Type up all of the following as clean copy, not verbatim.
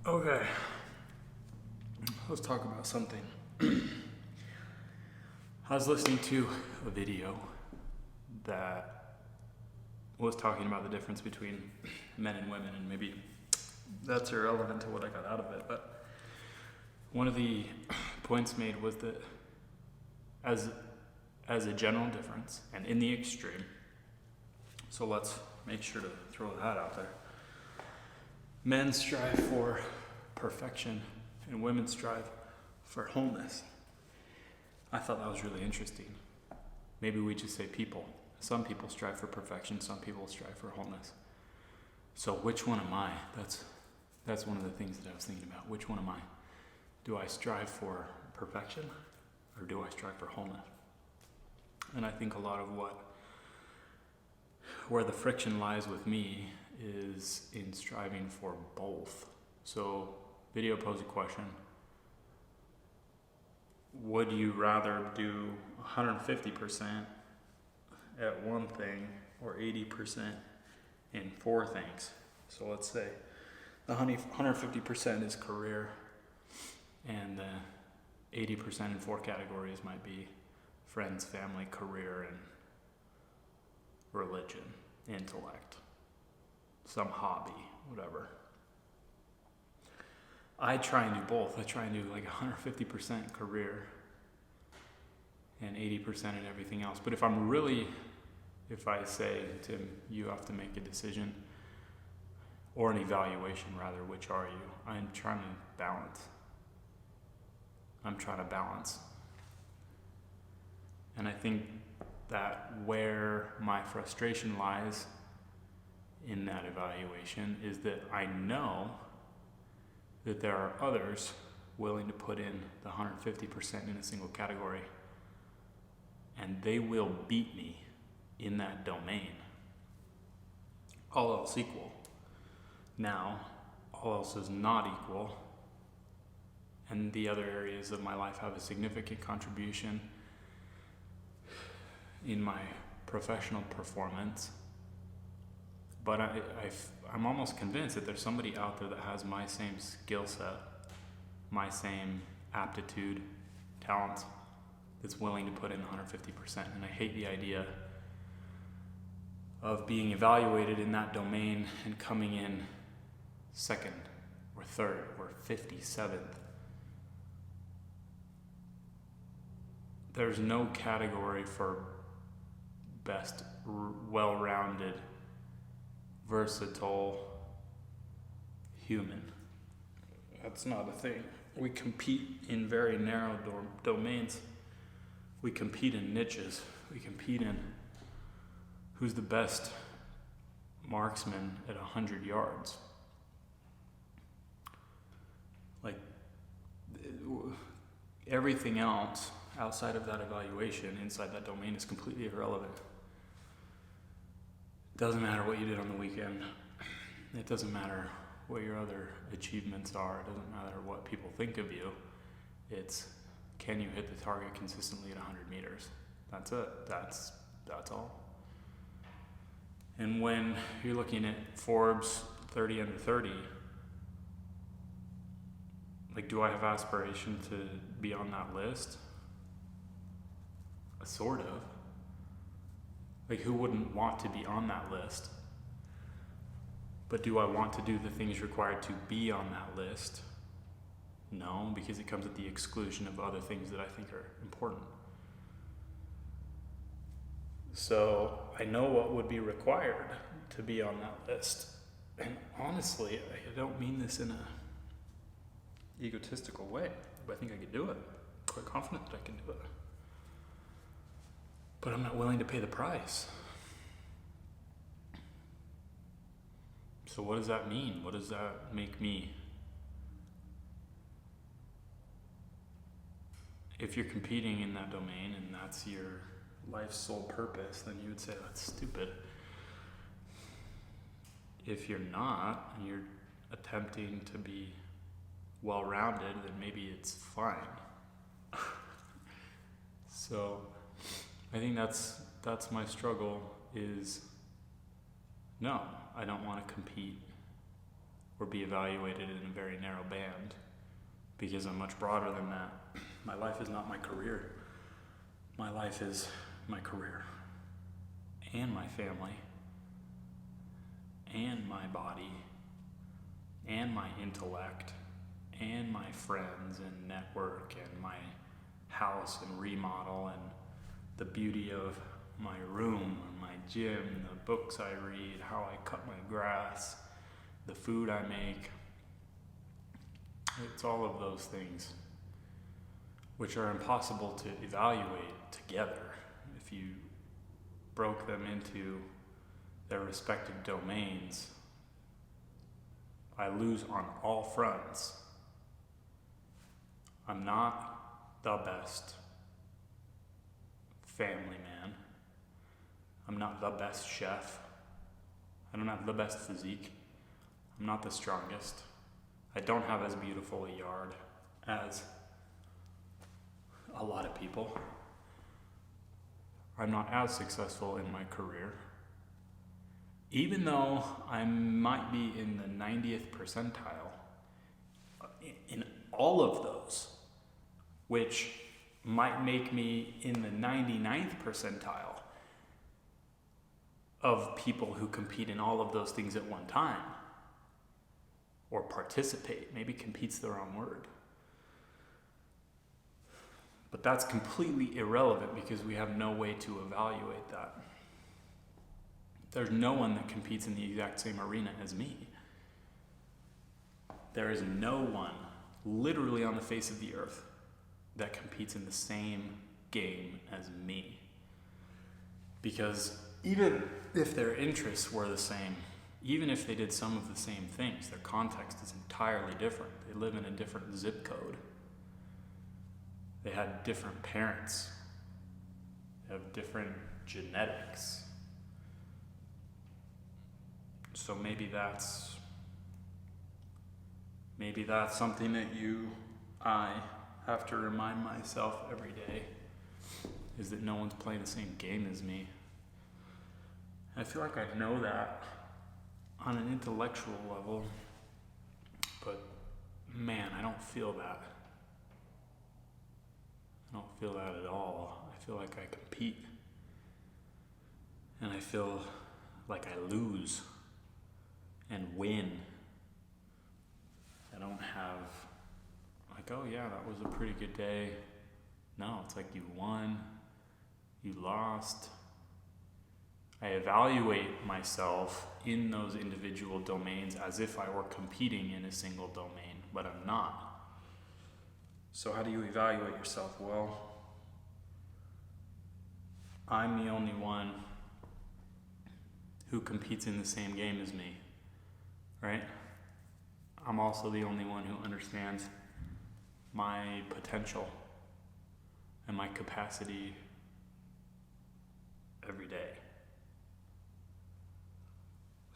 Okay, let's talk about something. I was listening to a video that was talking about the difference between men and women, and maybe that's irrelevant to what I got out of it, but one of the points made was that as a general difference and in the extreme, so let's make sure to throw that out there. Men strive for perfection and women strive for wholeness. I thought that was really interesting. Maybe we just say people. Some people strive for perfection, some people strive for wholeness. So which one am I? That's one of the things that I was thinking about. Which one am I? Do I strive for perfection or do I strive for wholeness? And I think a lot of where the friction lies with me is in striving for both. So video posed a question. Would you rather do 150% at one thing or 80% in four things? So let's say the 150% is career and 80% in four categories might be friends, family, career, and religion, intellect, some hobby, whatever. I try and do both. I try and do like 150% career and 80% in everything else. But if I say, Tim, you have to make a decision or an evaluation rather, which are you? I'm trying to balance. And I think that where my frustration lies in that evaluation is that I know that there are others willing to put in the 150% in a single category, and they will beat me in that domain. All else equal. Now, all else is not equal, and the other areas of my life have a significant contribution in my professional performance. But I'm almost convinced that there's somebody out there that has my same skill set, my same aptitude, talent, that's willing to put in 150%. And I hate the idea of being evaluated in that domain and coming in second or third or 57th. There's no category for best, well-rounded, versatile human. That's not a thing. We compete in very narrow domains. We compete in niches. We compete in who's the best marksman at 100 yards. Like, everything else outside of that evaluation, inside that domain, is completely irrelevant. It doesn't matter what you did on the weekend. It doesn't matter what your other achievements are. It doesn't matter what people think of you. It's, can you hit the target consistently at 100 meters? That's it. That's all. And when you're looking at Forbes 30 under 30, like, do I have aspiration to be on that list? Sort of. Like, who wouldn't want to be on that list? But do I want to do the things required to be on that list? No, because it comes at the exclusion of other things that I think are important. So I know what would be required to be on that list. And honestly, I don't mean this in a egotistical way, but I think I could do it. I'm quite confident that I can do it. But I'm not willing to pay the price. So what does that mean? What does that make me? If you're competing in that domain and that's your life's sole purpose, then you would say that's stupid. If you're not, and you're attempting to be well-rounded, then maybe it's fine. So I think that's my struggle is, no, I don't want to compete or be evaluated in a very narrow band, because I'm much broader than that. My life is not my career. My life is my career, and my family, and my body, and my intellect, and my friends and network, and my house and remodel, and the beauty of my room, my gym, the books I read, how I cut my grass, the food I make. It's all of those things which are impossible to evaluate together. If you broke them into their respective domains, I lose on all fronts. I'm not the best family man. I'm not the best chef. I don't have the best physique. I'm not the strongest. I don't have as beautiful a yard as a lot of people. I'm not as successful in my career. Even though I might be in the 90th percentile in all of those, which might make me in the 99th percentile of people who compete in all of those things at one time, or participate. Maybe compete's the wrong word. But that's completely irrelevant because we have no way to evaluate that. There's no one that competes in the exact same arena as me. There is no one literally on the face of the earth that competes in the same game as me. Because even if their interests were the same, even if they did some of the same things, their context is entirely different. They live in a different zip code. They had different parents. They have different genetics. So maybe that's something that I have to remind myself every day, is that no one's playing the same game as me. I feel like I know that on an intellectual level, but man, I don't feel that. I don't feel that at all. I feel like I compete, and I feel like I lose and win. I don't have like, oh yeah, that was a pretty good day. No, it's like you won, you lost. I evaluate myself in those individual domains as if I were competing in a single domain, but I'm not. So how do you evaluate yourself? Well, I'm the only one who competes in the same game as me, right? I'm also the only one who understands my potential and my capacity every day.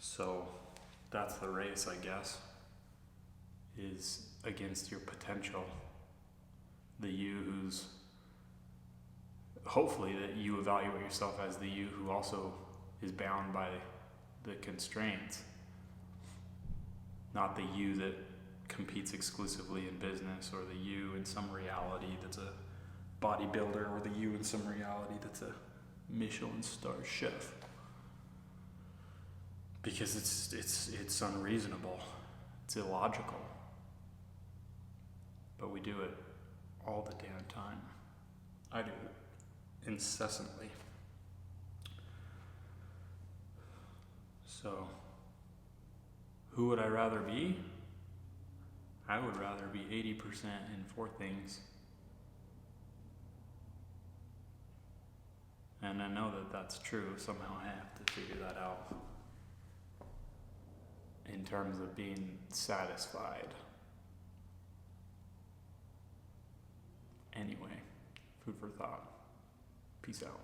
So that's the race, I guess, is against your potential. The you who's, hopefully that you evaluate yourself as the you who also is bound by the constraints. Not the you that competes exclusively in business, or the you in some reality that's a bodybuilder, or the you in some reality that's a Michelin star chef. Because it's unreasonable. It's illogical. But we do it all the damn time. I do it incessantly. So, who would I rather be? I would rather be 80% in 4 things. And I know that that's true. Somehow I have to figure that out. In terms of being satisfied. Anyway, food for thought. Peace out.